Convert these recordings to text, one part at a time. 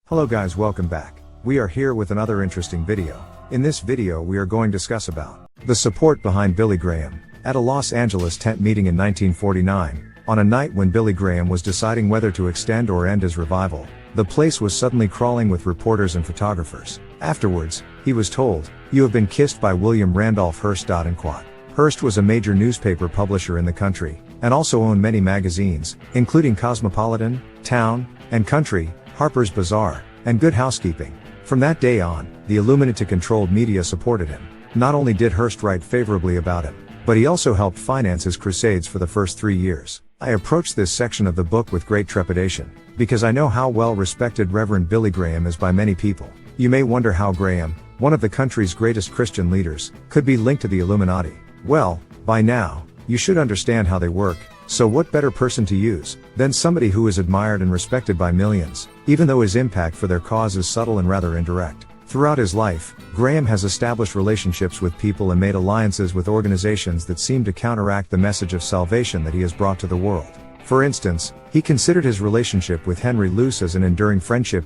Hello guys, welcome back. We are here with another interesting video. In this video we are going to discuss about the support behind Billy Graham. At a Los Angeles tent meeting in 1949, on a night when Billy Graham was deciding whether to extend or end his revival, the place was suddenly crawling with reporters and photographers. Afterwards, he was told, "You have been kissed by William Randolph Hearst." Hearst was a major newspaper publisher in the country, and also owned many magazines, including Cosmopolitan, Town, and Country, Harper's Bazaar, and Good Housekeeping. From that day on, the Illuminati-controlled media supported him. Not only did Hearst write favorably about him, but he also helped finance his crusades for the first 3 years. I approached this section of the book with great trepidation, because I know how well respected Reverend Billy Graham is by many people. You may wonder how Graham, one of the country's greatest Christian leaders, could be linked to the Illuminati. Well, by now, you should understand how they work. So what better person to use than somebody who is admired and respected by millions, even though his impact for their cause is subtle and rather indirect. Throughout his life, Graham has established relationships with people and made alliances with organizations that seem to counteract the message of salvation that he has brought to the world. For instance, he considered his relationship with Henry Luce as an enduring friendship.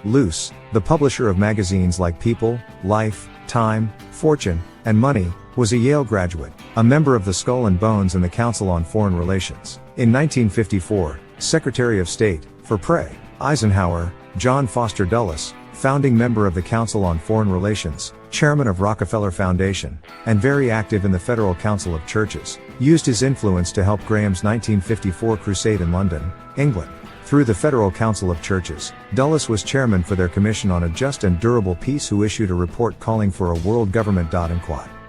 Luce, the publisher of magazines like People, Life, Time, Fortune, and Money, was a Yale graduate, a member of the Skull and Bones and the Council on Foreign Relations. In 1954, Secretary of State, for Eisenhower, John Foster Dulles, founding member of the Council on Foreign Relations, chairman of Rockefeller Foundation, and very active in the Federal Council of Churches, used his influence to help Graham's 1954 crusade in London, England. Through the Federal Council of Churches, Dulles was chairman for their Commission on a Just and Durable Peace, who issued a report calling for a world government.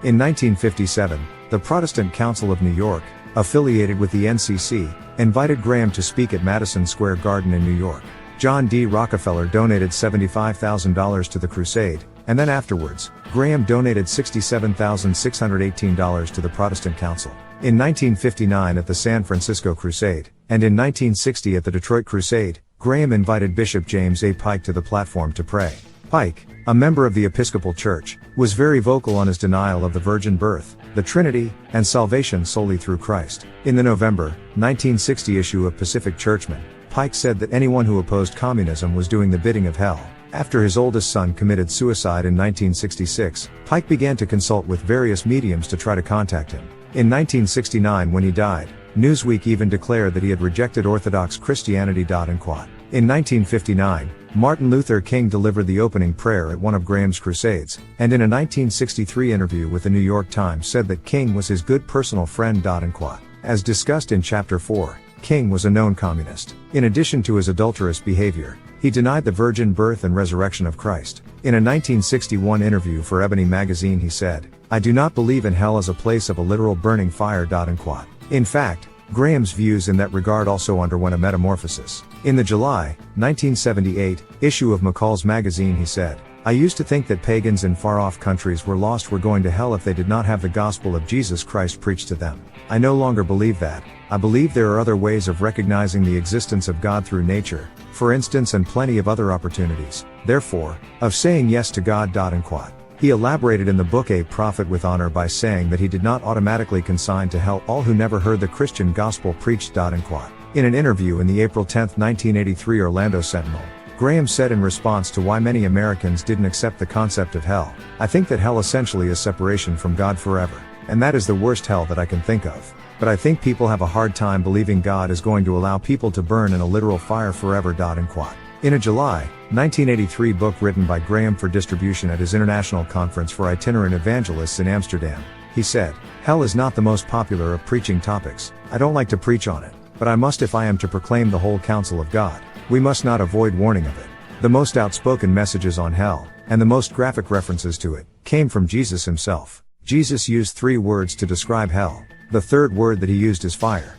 In 1957, the Protestant Council of New York, affiliated with the NCC, invited Graham to speak at Madison Square Garden in New York. John D. Rockefeller donated $75,000 to the crusade, and then afterwards, Graham donated $67,618 to the Protestant Council. In 1959 at the San Francisco Crusade, and in 1960 at the Detroit Crusade, Graham invited Bishop James A. Pike to the platform to pray. Pike, a member of the Episcopal Church, was very vocal on his denial of the virgin birth, the Trinity, and salvation solely through Christ. In the November 1960 issue of Pacific Churchman, Pike said that anyone who opposed communism was doing the bidding of hell. After his oldest son committed suicide in 1966, Pike began to consult with various mediums to try to contact him. In 1969, when he died, Newsweek even declared that he had rejected Orthodox Christianity. In 1959, Martin Luther King delivered the opening prayer at one of Graham's crusades, and in a 1963 interview with the New York Times said that King was his good personal friend. As discussed in Chapter 4, King was a known communist. In addition to his adulterous behavior, he denied the virgin birth and resurrection of Christ. In a 1961 interview for Ebony magazine he said, "I do not believe in hell as a place of a literal burning fire." In fact, Graham's views in that regard also underwent a metamorphosis. In the July 1978 issue of McCall's magazine he said, "I used to think that pagans in far-off countries were going to hell if they did not have the gospel of Jesus Christ preached to them. I no longer believe that. I believe there are other ways of recognizing the existence of God through nature, for instance, and plenty of other opportunities, therefore, of saying yes to God." He elaborated in the book A Prophet with Honor by saying that he did not automatically consign to hell all who never heard the Christian gospel preached. In an interview in the April 10, 1983 Orlando Sentinel, Graham said in response to why many Americans didn't accept the concept of hell, "I think that hell essentially is separation from God forever. And that is the worst hell that I can think of. But I think people have a hard time believing God is going to allow people to burn in a literal fire forever." In a July 1983 book written by Graham for distribution at his international conference for itinerant evangelists in Amsterdam, he said, "Hell is not the most popular of preaching topics. I don't like to preach on it, but I must if I am to proclaim the whole counsel of God. We must not avoid warning of it." The most outspoken messages on hell, and the most graphic references to it, came from Jesus himself. Jesus used 3 words to describe hell. The third word that he used is fire.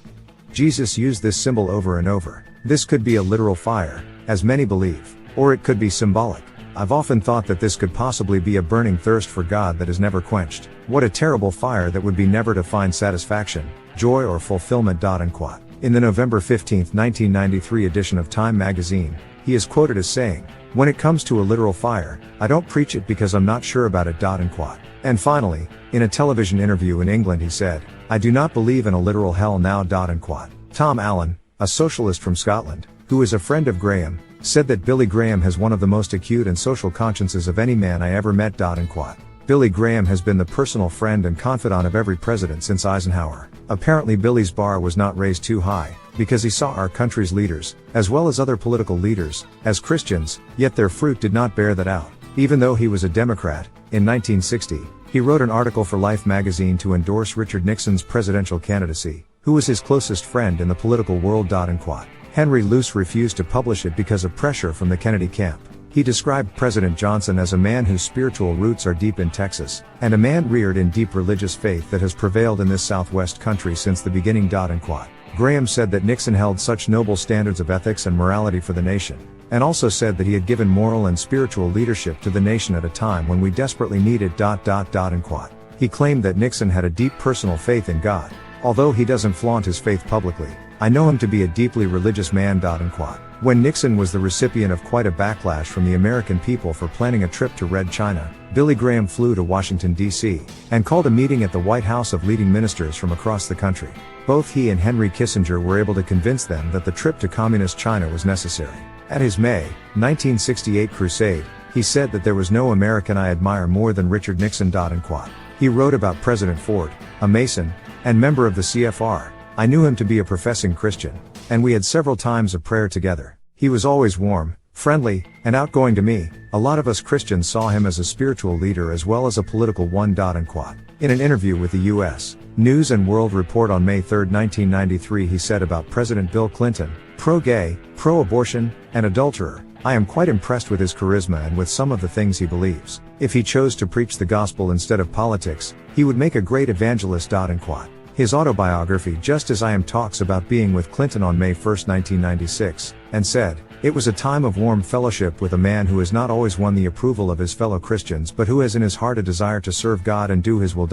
Jesus used this symbol over and over. This could be a literal fire, as many believe, or it could be symbolic. I've often thought that this could possibly be a burning thirst for God that is never quenched. What a terrible fire that would be, never to find satisfaction, joy or fulfillment. In the November 15, 1993 edition of Time magazine, he is quoted as saying, "When it comes to a literal fire, I don't preach it because I'm not sure about it." And finally, in a television interview in England he said, "I do not believe in a literal hell now." Tom Allen, a socialist from Scotland, who is a friend of Graham, said that Billy Graham has one of the most acute and social consciences of any man I ever met. Billy Graham has been the personal friend and confidant of every president since Eisenhower. Apparently Billy's bar was not raised too high, because he saw our country's leaders, as well as other political leaders, as Christians, yet their fruit did not bear that out. Even though he was a Democrat, in 1960, he wrote an article for Life magazine to endorse Richard Nixon's presidential candidacy, who was his closest friend in the political world. Henry Luce refused to publish it because of pressure from the Kennedy camp. He described President Johnson as a man whose spiritual roots are deep in Texas, and a man reared in deep religious faith that has prevailed in this Southwest country since the beginning. Graham said that Nixon held such noble standards of ethics and morality for the nation, and also said that he had given moral and spiritual leadership to the nation at a time when we desperately needed. He claimed that Nixon had a deep personal faith in God. Although he doesn't flaunt his faith publicly, I know him to be a deeply religious man. When Nixon was the recipient of quite a backlash from the American people for planning a trip to Red China, Billy Graham flew to Washington, D.C., and called a meeting at the White House of leading ministers from across the country. Both he and Henry Kissinger were able to convince them that the trip to communist China was necessary. At his May 1968 crusade, he said that there was no American I admire more than Richard Nixon. He wrote about President Ford, a Mason, and member of the CFR. I knew him to be a professing Christian, and we had several times of prayer together. He was always warm, friendly, and outgoing to me. A lot of us Christians saw him as a spiritual leader as well as a political one. In an interview with the U.S. News and World Report on May 3, 1993, he said about President Bill Clinton, pro-gay, pro-abortion, and adulterer, I am quite impressed with his charisma and with some of the things he believes. If he chose to preach the gospel instead of politics, he would make a great evangelist. His autobiography Just As I Am talks about being with Clinton on May 1, 1996, and said, it was a time of warm fellowship with a man who has not always won the approval of his fellow Christians but who has in his heart a desire to serve God and do his will.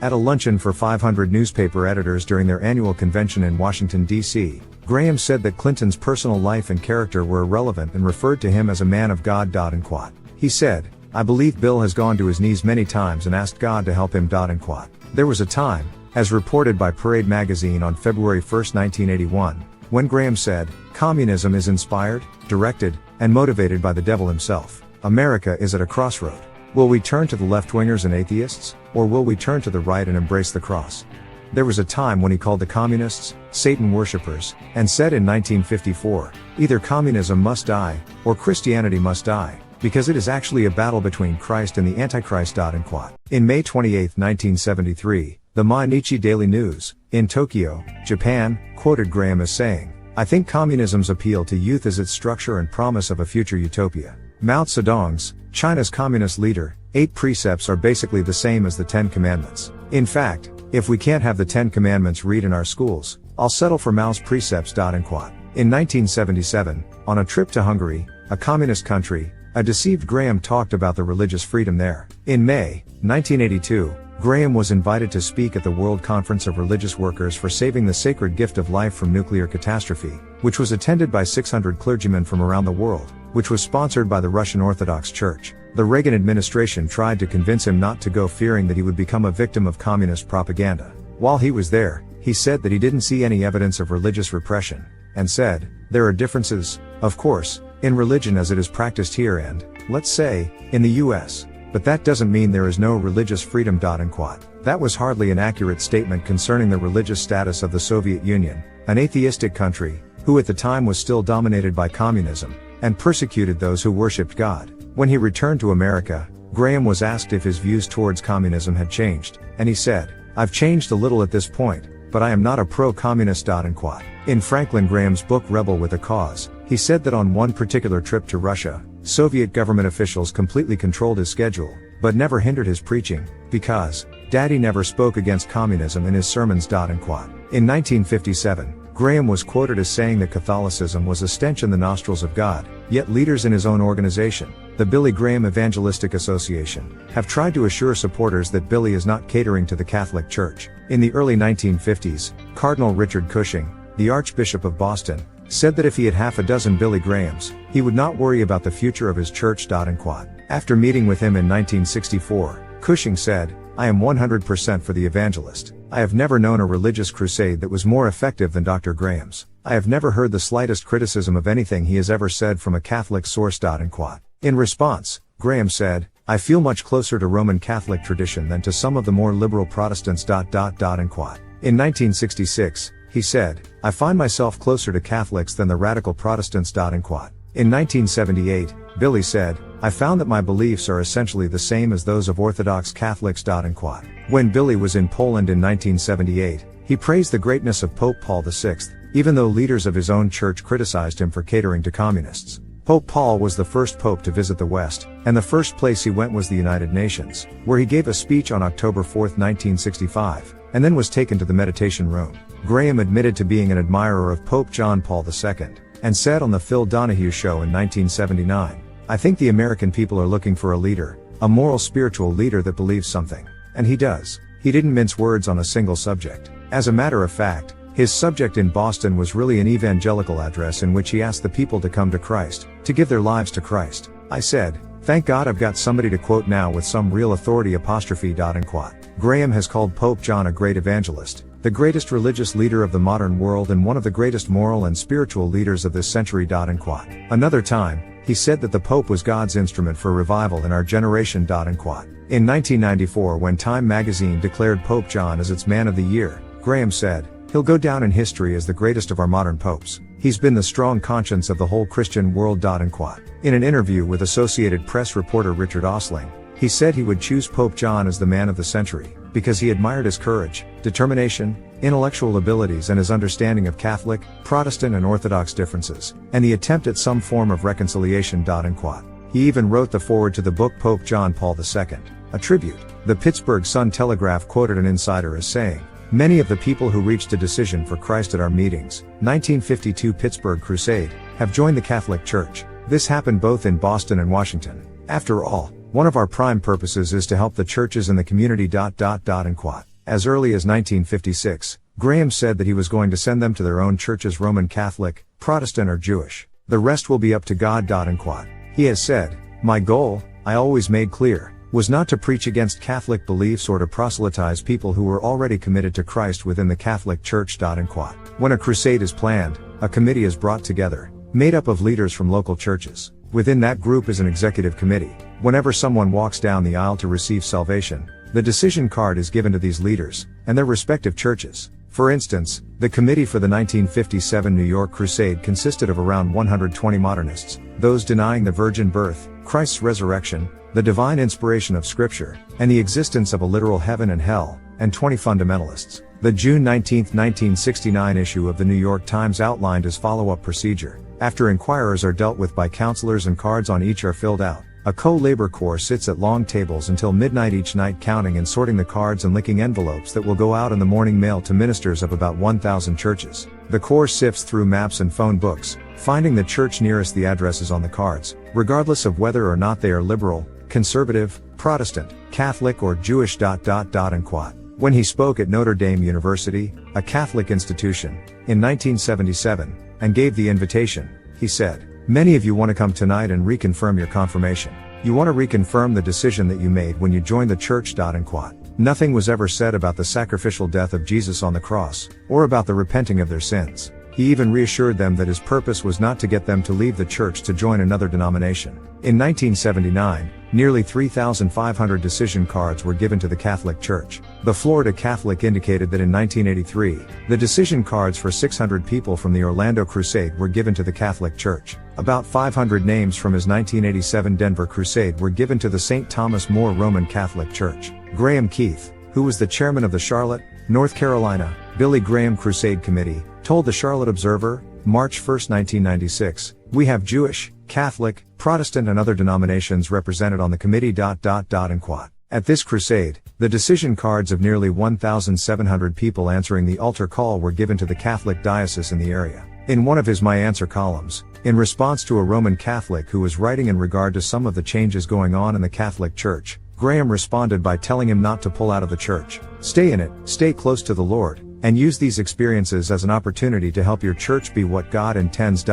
At a luncheon for 500 newspaper editors during their annual convention in Washington, D.C., Graham said that Clinton's personal life and character were irrelevant and referred to him as a man of God. He said, I believe Bill has gone to his knees many times and asked God to help him. There was a time, as reported by Parade magazine on February 1, 1981, when Graham said, communism is inspired, directed, and motivated by the devil himself. America is at a crossroad. Will we turn to the left-wingers and atheists, or will we turn to the right and embrace the cross? There was a time when he called the communists, Satan worshippers, and said in 1954, either communism must die, or Christianity must die, because it is actually a battle between Christ and the Antichrist. In May 28, 1973, the Mainichi Daily News, in Tokyo, Japan, quoted Graham as saying, I think communism's appeal to youth is its structure and promise of a future utopia. Mao Zedong's, China's communist leader, 8 precepts are basically the same as the 10 commandments. In fact, if we can't have the 10 commandments read in our schools, I'll settle for Mao's precepts. In 1977, on a trip to Hungary, a communist country, a deceived Graham talked about the religious freedom there. In May 1982, Graham was invited to speak at the World Conference of Religious Workers for Saving the Sacred Gift of Life from Nuclear Catastrophe, which was attended by 600 clergymen from around the world, which was sponsored by the Russian Orthodox Church. The Reagan administration tried to convince him not to go, fearing that he would become a victim of communist propaganda. While he was there, he said that he didn't see any evidence of religious repression, and said, there are differences, of course, in religion as it is practiced here and, let's say, in the US. But that doesn't mean there is no religious freedom. That was hardly an accurate statement concerning the religious status of the Soviet Union, an atheistic country, who at the time was still dominated by communism, and persecuted those who worshipped God. When he returned to America, Graham was asked if his views towards communism had changed, and he said, I've changed a little at this point, but I am not a pro-communist. In Franklin Graham's book Rebel with a Cause, he said that on one particular trip to Russia, Soviet government officials completely controlled his schedule, but never hindered his preaching, because Daddy never spoke against communism in his sermons. In 1957, Graham was quoted as saying that Catholicism was a stench in the nostrils of God, yet leaders in his own organization, the Billy Graham Evangelistic Association, have tried to assure supporters that Billy is not catering to the Catholic Church. In the early 1950s, Cardinal Richard Cushing, the Archbishop of Boston, said that if he had half a dozen Billy Grahams, he would not worry about the future of his church. After meeting with him in 1964, Cushing said, I am 100% for the evangelist. I have never known a religious crusade that was more effective than Dr. Graham's. I have never heard the slightest criticism of anything he has ever said from a Catholic source. In response, Graham said, I feel much closer to Roman Catholic tradition than to some of the more liberal Protestants. In 1966, he said, I find myself closer to Catholics than the radical Protestants. In 1978, Billy said, I found that my beliefs are essentially the same as those of Orthodox Catholics. When Billy was in Poland in 1978, he praised the greatness of Pope Paul VI, even though leaders of his own church criticized him for catering to communists. Pope Paul was the first pope to visit the West, and the first place he went was the United Nations, where he gave a speech on October 4, 1965, and then was taken to the meditation room. Graham admitted to being an admirer of Pope John Paul II, and said on the Phil Donahue Show in 1979, I think the American people are looking for a leader, a moral spiritual leader that believes something. And he does. He didn't mince words on a single subject. As a matter of fact, his subject in Boston was really an evangelical address in which he asked the people to come to Christ, to give their lives to Christ. I said, thank God I've got somebody to quote now with some real authority. Graham has called Pope John a great evangelist, the greatest religious leader of the modern world and one of the greatest moral and spiritual leaders of this century. Another time, he said that the Pope was God's instrument for revival in our generation. In 1994, when Time magazine declared Pope John as its Man of the Year, Graham said, he'll go down in history as the greatest of our modern popes. He's been the strong conscience of the whole Christian world. In an interview with Associated Press reporter Richard Osling, he said he would choose Pope John as the man of the century, because he admired his courage, determination, intellectual abilities and his understanding of Catholic, Protestant and Orthodox differences, and the attempt at some form of reconciliation. He even wrote the foreword to the book Pope John Paul II, a tribute. The Pittsburgh Sun-Telegraph quoted an insider as saying, many of the people who reached a decision for Christ at our meetings, 1952 Pittsburgh Crusade, have joined the Catholic Church. This happened both in Boston and Washington. After all, one of our prime purposes is to help the churches and the community. As early as 1956, Graham said that he was going to send them to their own churches, Roman Catholic, Protestant or Jewish. The rest will be up to God. He has said, my goal, I always made clear, was not to preach against Catholic beliefs or to proselytize people who were already committed to Christ within the Catholic Church. When a crusade is planned, a committee is brought together, made up of leaders from local churches. Within that group is an executive committee. Whenever someone walks down the aisle to receive salvation, the decision card is given to these leaders, and their respective churches. For instance, the committee for the 1957 New York Crusade consisted of around 120 modernists, those denying the virgin birth, Christ's resurrection, the divine inspiration of Scripture, and the existence of a literal heaven and hell, and 20 fundamentalists. The June 19, 1969 issue of the New York Times outlined as follow-up procedure. After inquirers are dealt with by counselors and cards on each are filled out, a co-labor corps sits at long tables until midnight each night counting and sorting the cards and licking envelopes that will go out in the morning mail to ministers of about 1,000 churches. The corps sifts through maps and phone books, finding the church nearest the addresses on the cards, regardless of whether or not they are liberal, conservative, Protestant, Catholic or Jewish. When he spoke at Notre Dame University, a Catholic institution, in 1977, and gave the invitation, he said, many of you want to come tonight and reconfirm your confirmation. You want to reconfirm the decision that you made when you joined the church. Nothing was ever said about the sacrificial death of Jesus on the cross, or about the repenting of their sins. He even reassured them that his purpose was not to get them to leave the church to join another denomination. In 1979, nearly 3,500 decision cards were given to the Catholic Church. The Florida Catholic indicated that in 1983, the decision cards for 600 people from the Orlando Crusade were given to the Catholic Church. About 500 names from his 1987 Denver Crusade were given to the St. Thomas More Roman Catholic Church. Graham Keith, who was the chairman of the Charlotte, North Carolina, Billy Graham Crusade Committee, told the Charlotte Observer, March 1, 1996, we have Jewish, Catholic, Protestant and other denominations represented on the committee. At this crusade, the decision cards of nearly 1,700 people answering the altar call were given to the Catholic diocese in the area. In one of his My Answer columns, in response to a Roman Catholic who was writing in regard to some of the changes going on in the Catholic Church, Graham responded by telling him not to pull out of the church. Stay in it, stay close to the Lord, and use these experiences as an opportunity to help your church be what God intends.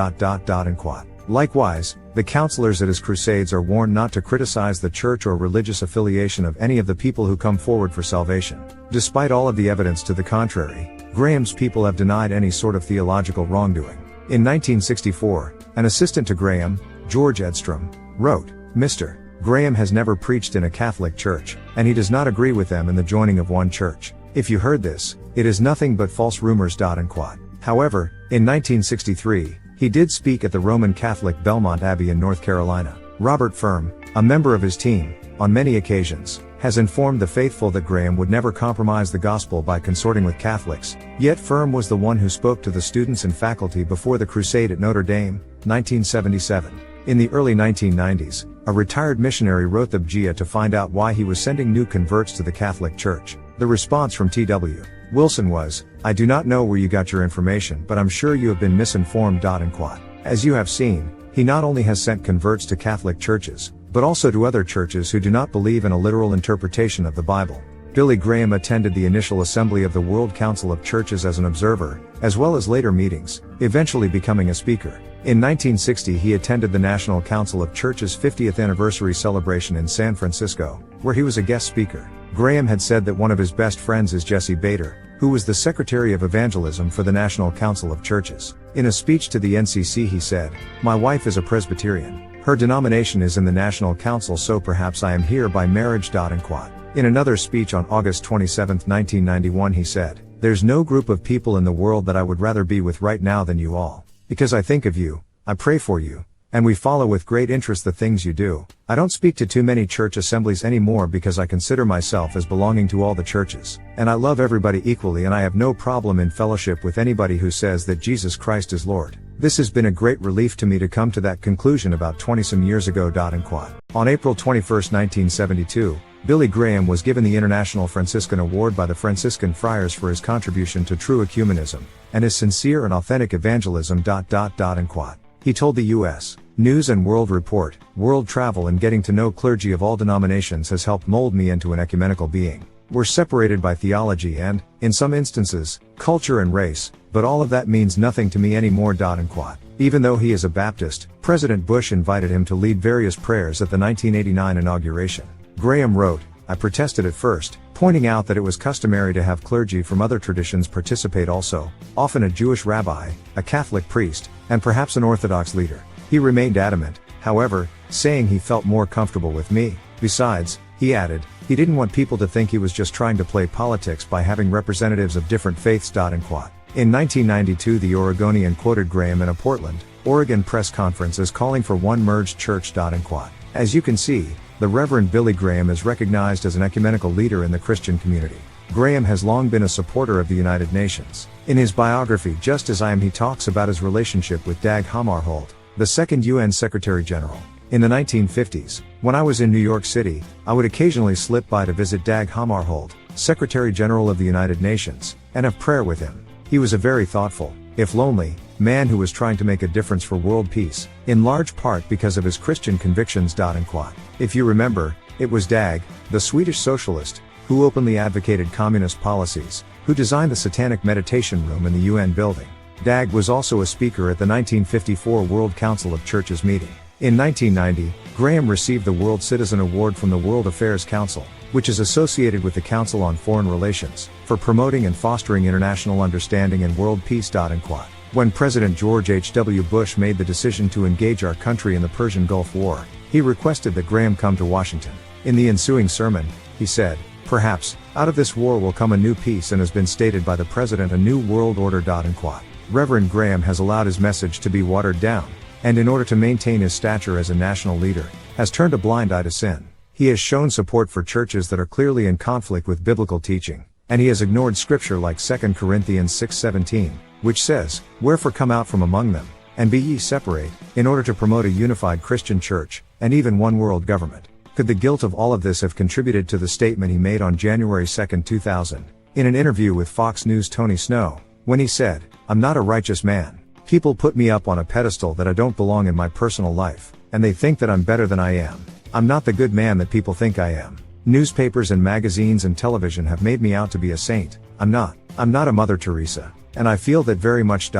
Likewise, the counselors at his crusades are warned not to criticize the church or religious affiliation of any of the people who come forward for salvation. Despite all of the evidence to the contrary, Graham's people have denied any sort of theological wrongdoing. In 1964, an assistant to Graham, George Edstrom, wrote, "Mr. Graham has never preached in a Catholic church, and he does not agree with them in the joining of one church. If you heard this, it is nothing but false rumors." However, in 1963, he did speak at the Roman Catholic Belmont Abbey in North Carolina. Robert Firm, a member of his team, on many occasions, has informed the faithful that Graham would never compromise the gospel by consorting with Catholics, yet Firm was the one who spoke to the students and faculty before the crusade at Notre Dame, 1977. In the early 1990s, a retired missionary wrote the BGA to find out why he was sending new converts to the Catholic Church. The response from T.W. Wilson was, "I do not know where you got your information, but I'm sure you have been misinformed." As you have seen, he not only has sent converts to Catholic churches, but also to other churches who do not believe in a literal interpretation of the Bible. Billy Graham attended the initial assembly of the World Council of Churches as an observer, as well as later meetings, eventually becoming a speaker. In 1960 he attended the National Council of Churches' 50th anniversary celebration in San Francisco, where he was a guest speaker. Graham had said that one of his best friends is Jesse Bader, who was the Secretary of Evangelism for the National Council of Churches. In a speech to the NCC he said, "My wife is a Presbyterian. Her denomination is in the National Council, so perhaps I am here by marriage." In another speech on August 27, 1991 he said, "There's no group of people in the world that I would rather be with right now than you all. Because I think of you, I pray for you, and we follow with great interest the things you do. I don't speak to too many church assemblies anymore because I consider myself as belonging to all the churches. And I love everybody equally, and I have no problem in fellowship with anybody who says that Jesus Christ is Lord. This has been a great relief to me to come to that conclusion about 20-some years ago." On April 21, 1972, Billy Graham was given the International Franciscan Award by the Franciscan Friars for his contribution to true ecumenism, and his sincere and authentic evangelism. He told the U.S. News and World Report, "World travel and getting to know clergy of all denominations has helped mold me into an ecumenical being. We're separated by theology and, in some instances, culture and race, but all of that means nothing to me anymore." Even though he is a Baptist, President Bush invited him to lead various prayers at the 1989 inauguration. Graham wrote, "I protested at first, pointing out that it was customary to have clergy from other traditions participate also, often a Jewish rabbi, a Catholic priest, and perhaps an Orthodox leader. He remained adamant, however, saying he felt more comfortable with me. Besides," he added, "he didn't want people to think he was just trying to play politics by having representatives of different faiths." In 1992 the Oregonian quoted Graham in a Portland, Oregon press conference as calling for one merged church. As you can see, the Reverend Billy Graham is recognized as an ecumenical leader in the Christian community. Graham has long been a supporter of the United Nations. In his biography Just As I Am he talks about his relationship with Dag Hammarskjöld, the second UN Secretary General. In the 1950s, when I was in New York City, I would occasionally slip by to visit Dag Hammarskjöld, Secretary General of the United Nations, and have prayer with him. He was a very thoughtful, if lonely, man who was trying to make a difference for world peace, in large part because of his Christian convictions. If you remember, it was Dag, the Swedish socialist, who openly advocated communist policies, who designed the Satanic Meditation Room in the UN building. Dag was also a speaker at the 1954 World Council of Churches meeting. In 1990, Graham received the World Citizen Award from the World Affairs Council, which is associated with the Council on Foreign Relations, for promoting and fostering international understanding and world peace. When President George H.W. Bush made the decision to engage our country in the Persian Gulf War, he requested that Graham come to Washington. In the ensuing sermon, he said, "Perhaps, out of this war will come a new peace, and has been stated by the President a new world order." Reverend Graham has allowed his message to be watered down, and in order to maintain his stature as a national leader, has turned a blind eye to sin. He has shown support for churches that are clearly in conflict with biblical teaching, and he has ignored scripture like 2 Corinthians 6:17, which says, "Wherefore come out from among them, and be ye separate," in order to promote a unified Christian church, and even one world government. Could the guilt of all of this have contributed to the statement he made on January 2, 2000, in an interview with Fox News' Tony Snow, when he said, "I'm not a righteous man. People put me up on a pedestal that I don't belong in my personal life, and they think that I'm better than I am. I'm not the good man that people think I am. Newspapers and magazines and television have made me out to be a saint. I'm not a Mother Teresa, and I feel that very much."